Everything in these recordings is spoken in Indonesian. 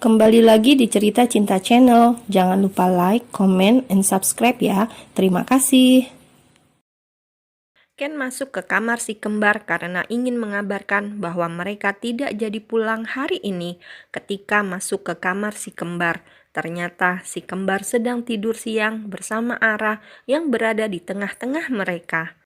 Kembali lagi di Cerita Cinta Channel. Jangan lupa like, comment, and subscribe ya. Terima kasih. Ken masuk ke kamar si kembar karena ingin mengabarkan bahwa mereka tidak jadi pulang hari ini. Ketika masuk ke kamar si kembar, ternyata si kembar sedang tidur siang bersama Ara yang berada di tengah-tengah mereka.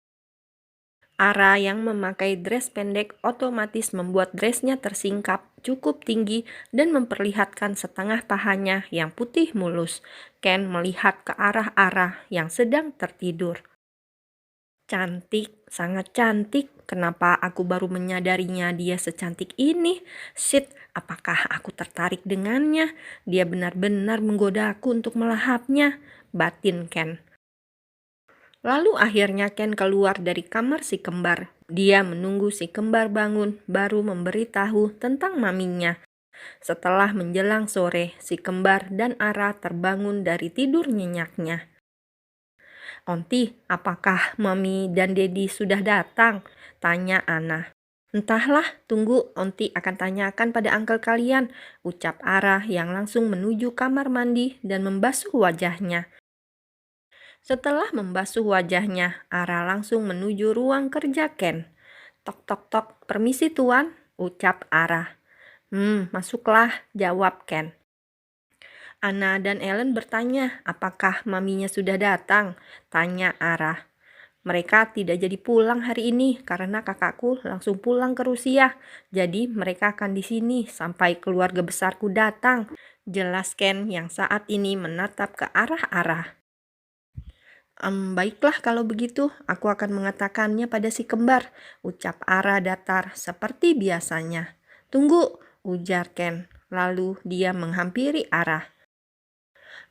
Ara yang memakai dress pendek otomatis membuat dressnya tersingkap cukup tinggi dan memperlihatkan setengah pahanya yang putih mulus. Ken melihat ke arah Ara yang sedang tertidur. Cantik, sangat cantik. Kenapa aku baru menyadarinya dia secantik ini? Shit, apakah aku tertarik dengannya? Dia benar-benar menggodaku untuk melahapnya, batin Ken. Lalu akhirnya Ken keluar dari kamar si kembar. Dia menunggu si kembar bangun, baru memberitahu tentang maminya. Setelah menjelang sore, si kembar dan Ara terbangun dari tidur nyenyaknya. "Onti, apakah mami dan dedi sudah datang?" tanya Ana. "Entahlah, tunggu, Onti akan tanyakan pada angkel kalian," ucap Ara yang langsung menuju kamar mandi dan membasuh wajahnya. Setelah membasuh wajahnya, Ara langsung menuju ruang kerja Ken. "Tok tok tok, permisi tuan," ucap Ara. Masuklah," jawab Ken. Ana dan Ellen bertanya, "Apakah maminya sudah datang?" tanya Ara. "Mereka tidak jadi pulang hari ini karena kakakku langsung pulang ke Rusia. Jadi mereka akan di sini sampai keluarga besarku datang," jelas Ken yang saat ini menatap ke arah Ara. Baiklah kalau begitu, aku akan mengatakannya pada si kembar," ucap Ara datar seperti biasanya. "Tunggu," ujar Ken. Lalu dia menghampiri Ara.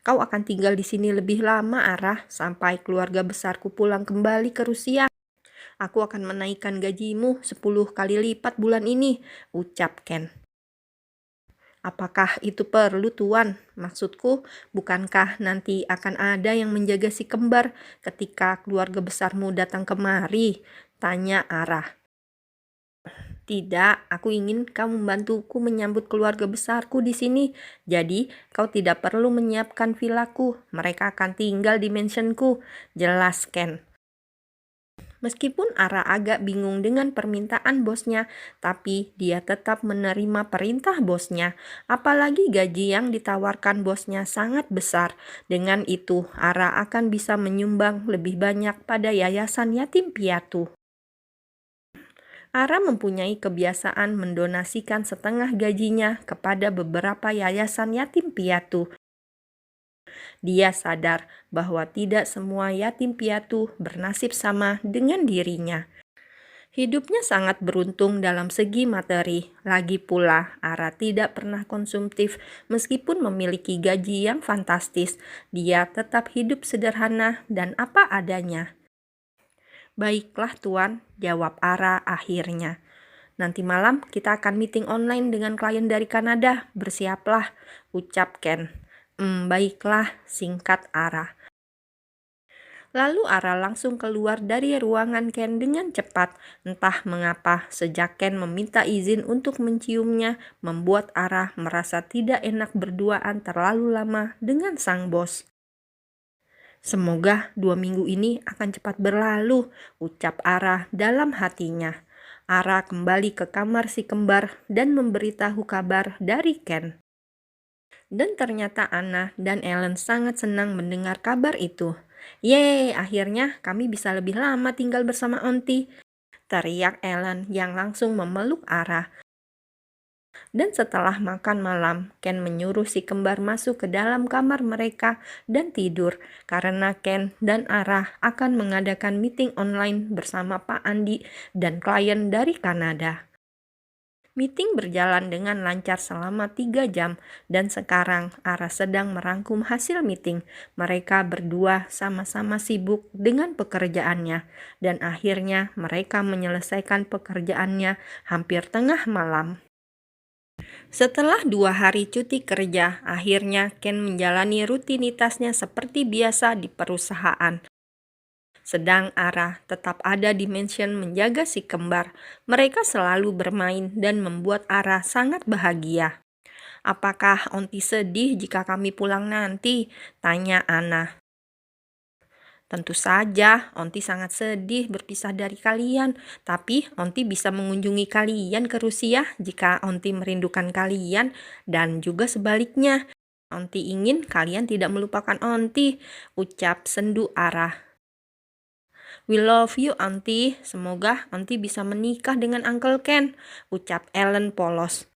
"Kau akan tinggal di sini lebih lama, Ara, sampai keluarga besarku pulang kembali ke Rusia. Aku akan menaikkan gajimu 10 kali lipat bulan ini," ucap Ken. "Apakah itu perlu, Tuan? Maksudku, bukankah nanti akan ada yang menjaga si kembar ketika keluarga besarmu datang kemari?" tanya Ara. "Tidak, aku ingin kau membantuku menyambut keluarga besarku di sini. Jadi, kau tidak perlu menyiapkan villaku. Mereka akan tinggal di mansionku," jelas Ken. Meskipun Ara agak bingung dengan permintaan bosnya, tapi dia tetap menerima perintah bosnya. Apalagi gaji yang ditawarkan bosnya sangat besar. Dengan itu, Ara akan bisa menyumbang lebih banyak pada yayasan yatim piatu. Ara mempunyai kebiasaan mendonasikan setengah gajinya kepada beberapa yayasan yatim piatu. Dia sadar bahwa tidak semua yatim piatu bernasib sama dengan dirinya. Hidupnya sangat beruntung dalam segi materi. Lagi pula, Ara tidak pernah konsumtif meskipun memiliki gaji yang fantastis. Dia tetap hidup sederhana dan apa adanya. "Baiklah Tuan," jawab Ara akhirnya. "Nanti malam kita akan meeting online dengan klien dari Kanada. Bersiaplah," ucap Ken. Baiklah," singkat Ara. Lalu Ara langsung keluar dari ruangan Ken dengan cepat. Entah mengapa, sejak Ken meminta izin untuk menciumnya, membuat Ara merasa tidak enak berduaan terlalu lama dengan sang bos. "Semoga 2 minggu ini akan cepat berlalu," ucap Ara dalam hatinya. Ara kembali ke kamar si kembar dan memberitahu kabar dari Ken. Dan ternyata Ana dan Ellen sangat senang mendengar kabar itu. "Yeay, akhirnya kami bisa lebih lama tinggal bersama Onti," teriak Ellen yang langsung memeluk Ara. Dan setelah makan malam, Ken menyuruh si kembar masuk ke dalam kamar mereka dan tidur karena Ken dan Ara akan mengadakan meeting online bersama Pak Andi dan klien dari Kanada. Meeting berjalan dengan lancar selama 3 jam dan sekarang Ara sedang merangkum hasil meeting. Mereka berdua sama-sama sibuk dengan pekerjaannya dan akhirnya mereka menyelesaikan pekerjaannya hampir tengah malam. Setelah 2 hari cuti kerja, akhirnya Ken menjalani rutinitasnya seperti biasa di perusahaan. Sedang Ara tetap ada di mansion menjaga si kembar. Mereka selalu bermain dan membuat Ara sangat bahagia. Apakah Onti sedih jika kami pulang nanti? Tanya Ana. Tentu saja, Onti sangat sedih berpisah dari kalian. Tapi Onti bisa mengunjungi kalian ke Rusia jika Onti merindukan kalian, dan juga sebaliknya. Onti ingin kalian tidak melupakan Onti, ucap sendu Ara. We love you, Auntie. Semoga Auntie bisa menikah dengan Uncle Ken, ucap Ellen polos.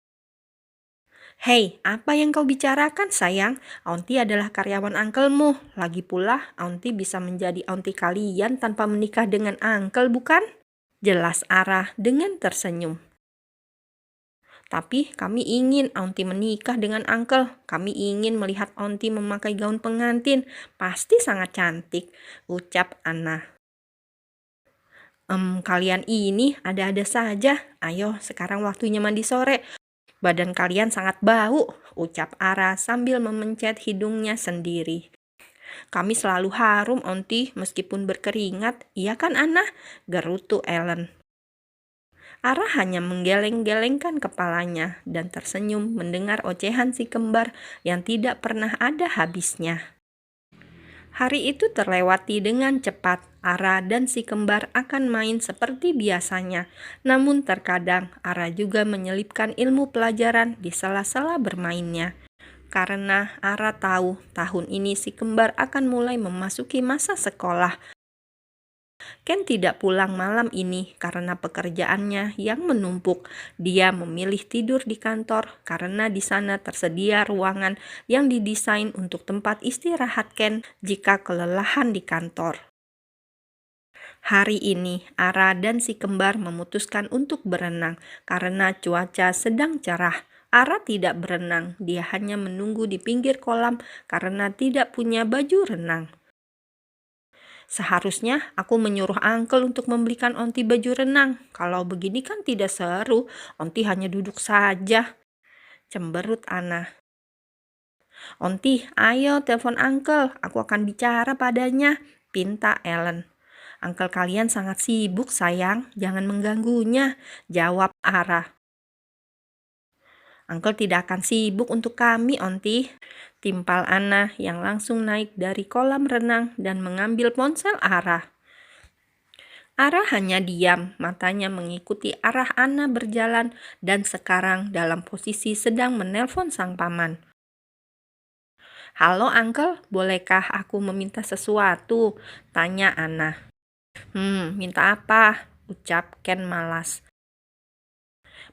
Hei, apa yang kau bicarakan, sayang? Auntie adalah karyawan uncle-mu. Lagi pula, Auntie bisa menjadi auntie kalian tanpa menikah dengan uncle, bukan? Jelas Ara dengan tersenyum. Tapi kami ingin Auntie menikah dengan uncle. Kami ingin melihat Auntie memakai gaun pengantin. Pasti sangat cantik, ucap Anna. Kalian ini ada-ada saja. Ayo, sekarang waktunya mandi sore. Badan kalian sangat bau, ucap Ara sambil memencet hidungnya sendiri. Kami selalu harum, Onti, meskipun berkeringat. Iya kan, Ana? Gerutu Ellen. Ara hanya menggeleng-gelengkan kepalanya dan tersenyum mendengar ocehan si kembar yang tidak pernah ada habisnya. Hari itu terlewati dengan cepat. Ara dan si kembar akan main seperti biasanya. Namun terkadang Ara juga menyelipkan ilmu pelajaran di sela-sela bermainnya. Karena Ara tahu tahun ini si kembar akan mulai memasuki masa sekolah. Ken tidak pulang malam ini karena pekerjaannya yang menumpuk. Dia memilih tidur di kantor karena di sana tersedia ruangan yang didesain untuk tempat istirahat Ken jika kelelahan di kantor. Hari ini, Ara dan si kembar memutuskan untuk berenang karena cuaca sedang cerah. Ara tidak berenang, dia hanya menunggu di pinggir kolam karena tidak punya baju renang. Seharusnya aku menyuruh uncle untuk membelikan Onti baju renang. Kalau begini kan tidak seru, Onti hanya duduk saja. Cemberut Ana. Onti, ayo telepon uncle, aku akan bicara padanya, pinta Ellen. Uncle kalian sangat sibuk sayang, jangan mengganggunya, jawab Ara. Uncle tidak akan sibuk untuk kami, Onti, timpal Ana yang langsung naik dari kolam renang dan mengambil ponsel Ara. Ara hanya diam, matanya mengikuti arah Ana berjalan dan sekarang dalam posisi sedang menelpon sang paman. Halo Uncle, bolehkah aku meminta sesuatu? Tanya Ana. Minta apa? Ucap Ken malas.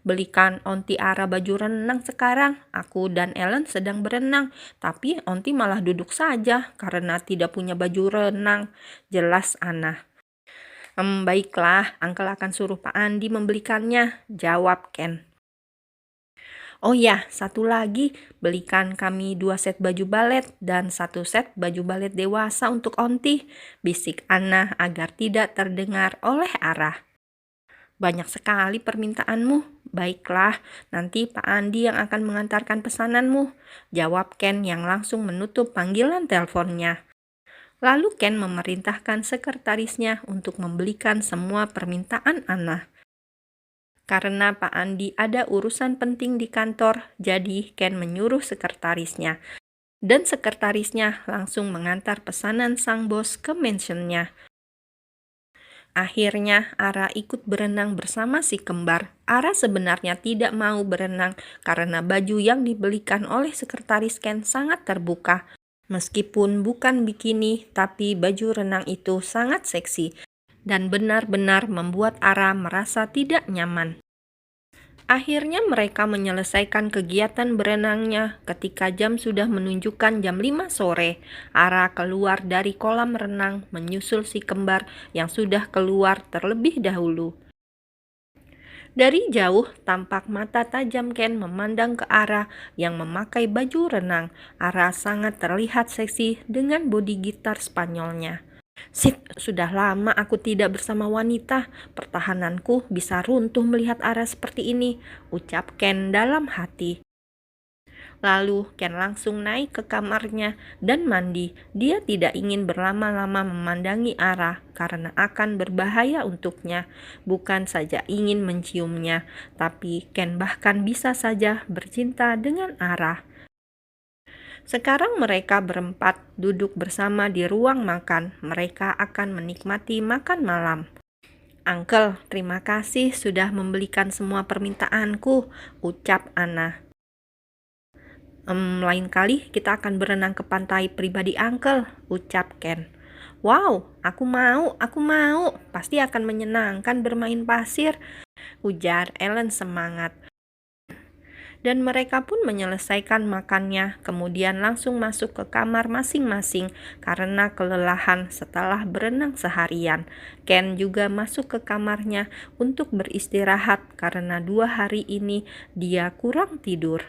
Belikan Onti Ara baju renang sekarang. Aku dan Ellen sedang berenang, tapi Onti malah duduk saja karena tidak punya baju renang. Jelas Ana. Baiklah, Uncle akan suruh Pak Andi membelikannya, jawab Ken. Oh ya, satu lagi, belikan kami 2 set baju balet dan 1 set baju balet dewasa untuk Onti, bisik Ana agar tidak terdengar oleh Ara. Banyak sekali permintaanmu. Baiklah, nanti Pak Andi yang akan mengantarkan pesananmu, jawab Ken yang langsung menutup panggilan teleponnya. Lalu Ken memerintahkan sekretarisnya untuk membelikan semua permintaan Ana. Karena Pak Andi ada urusan penting di kantor, jadi Ken menyuruh sekretarisnya. Dan sekretarisnya langsung mengantar pesanan sang bos ke mansionnya. Akhirnya Ara ikut berenang bersama si kembar. Ara sebenarnya tidak mau berenang karena baju yang dibelikan oleh sekretaris Ken sangat terbuka. Meskipun bukan bikini, tapi baju renang itu sangat seksi dan benar-benar membuat Ara merasa tidak nyaman. Akhirnya mereka menyelesaikan kegiatan berenangnya ketika jam sudah menunjukkan jam 5 sore. Ara keluar dari kolam renang menyusul si kembar yang sudah keluar terlebih dahulu. Dari jauh tampak mata tajam Ken memandang ke Ara yang memakai baju renang. Ara sangat terlihat seksi dengan bodi gitar Spanyolnya. Sip, sudah lama aku tidak bersama wanita. Pertahananku bisa runtuh melihat Ara seperti ini, ucap Ken dalam hati. Lalu Ken langsung naik ke kamarnya dan mandi. Dia tidak ingin berlama-lama memandangi Ara karena akan berbahaya untuknya. Bukan saja ingin menciumnya, tapi Ken bahkan bisa saja bercinta dengan Ara. Sekarang mereka berempat duduk bersama di ruang makan. Mereka akan menikmati makan malam. "Uncle, terima kasih sudah membelikan semua permintaanku," ucap Anna. Lain kali kita akan berenang ke pantai pribadi Uncle," ucap Ken. "Wow, aku mau. Pasti akan menyenangkan bermain pasir," ujar Ellen semangat. Dan mereka pun menyelesaikan makannya, kemudian langsung masuk ke kamar masing-masing karena kelelahan setelah berenang seharian. Ken juga masuk ke kamarnya untuk beristirahat karena 2 hari ini dia kurang tidur.